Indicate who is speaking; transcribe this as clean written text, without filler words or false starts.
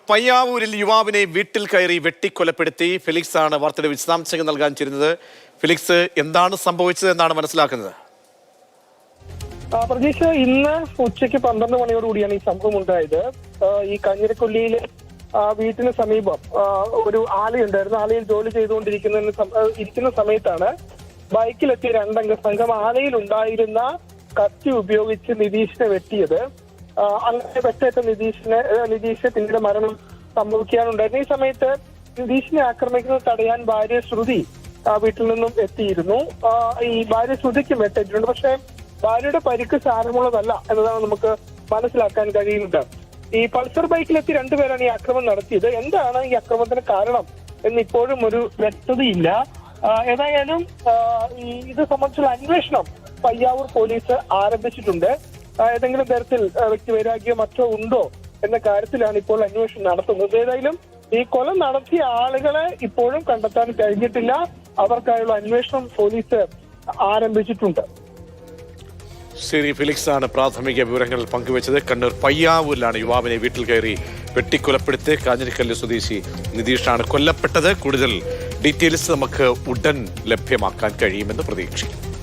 Speaker 1: പയ്യാവൂരിൽ യുവാവിനെ വീട്ടിൽ കയറി വെട്ടിക്കൊലപ്പെടുത്തി. ഫെലിക്സ് ആണ് വാർത്തയുടെ വിശദാംശങ്ങൾ നൽകാൻ ചേരുന്നത്. ഫെലിക്സ്, എന്താണ് സംഭവിച്ചത് എന്നാണ് മനസ്സിലാക്കുന്നത്?
Speaker 2: പ്രതീക്ഷ, ഇന്ന് ഉച്ചയ്ക്ക് 12 മണിയോടുകൂടിയാണ് ഈ സംഭവം ഉണ്ടായത്. ഈ കാഞ്ഞിരക്കൊല്ലിയിലെ വീട്ടിന് സമീപം ഒരു ആലയുണ്ടായിരുന്നു. ആലയിൽ ജോലി ഇരിക്കുന്ന സമയത്താണ് ബൈക്കിലെത്തിയ 2 അംഗ സംഘം ആലയിൽ ഉണ്ടായിരുന്ന കത്തി ഉപയോഗിച്ച് നിതീഷിനെ വെട്ടിയത്. അങ്ങനെ വെട്ടേറ്റ നിതീഷ് പിന്നീട് മരണം സംഭവിക്കാനുണ്ടായിരുന്നു. ഈ സമയത്ത് നിതീഷിനെ ആക്രമിക്കുന്നത് തടയാൻ ഭാര്യ ശ്രുതി വീട്ടിൽ നിന്നും എത്തിയിരുന്നു. ഈ ഭാര്യ ശ്രുതിക്ക് വെട്ടേറ്റിട്ടുണ്ട്. പക്ഷെ ഭാര്യയുടെ പരിക്ക് സാരമുള്ളതല്ല എന്നതാണ് നമുക്ക് മനസ്സിലാക്കാൻ കഴിയുന്നത്. ഈ പൾസർ ബൈക്കിലെത്തി 2 പേരാണ് ഈ ആക്രമണം നടത്തിയത്. എന്താണ് ഈ ആക്രമണത്തിന് കാരണം എന്ന് ഇപ്പോഴും ഒരു വ്യക്തതയില്ല. ഏതായാലും ഇത് സംബന്ധിച്ചുള്ള അന്വേഷണം പയ്യാവൂർ പോലീസ് ആരംഭിച്ചിട്ടുണ്ട്. ഏതെങ്കിലും തരത്തിൽ വ്യക്തിവൈരാഗ്യം മറ്റോ ഉണ്ടോ എന്ന കാര്യത്തിലാണ് ഇപ്പോൾ അന്വേഷണം നടത്തുന്നത്. ഏതായാലും ഈ കൊല നടത്തിയ ആളുകളെ ഇപ്പോഴും കണ്ടെത്താൻ കഴിഞ്ഞിട്ടില്ല. അവർക്കായുള്ള അന്വേഷണം പോലീസ് ആരംഭിച്ചിട്ടുണ്ട്.
Speaker 1: ശരി, ഫെലിക്സ് ആണ് പ്രാഥമിക വിവരങ്ങൾ പങ്കുവച്ചത്. കണ്ണൂർ പയ്യാവൂരിലാണ് യുവാവിനെ വീട്ടിൽ കയറി വെട്ടിക്കൊലപ്പെടുത്തി. കാഞ്ഞിരക്കല്ല് സ്വദേശി നിതീഷാണ് കൊല്ലപ്പെട്ടത്. കൂടുതൽ ഡീറ്റെയിൽസ് നമുക്ക് ഉടൻ ലഭ്യമാക്കാൻ കഴിയുമെന്ന് പ്രതീക്ഷിക്കുന്നു.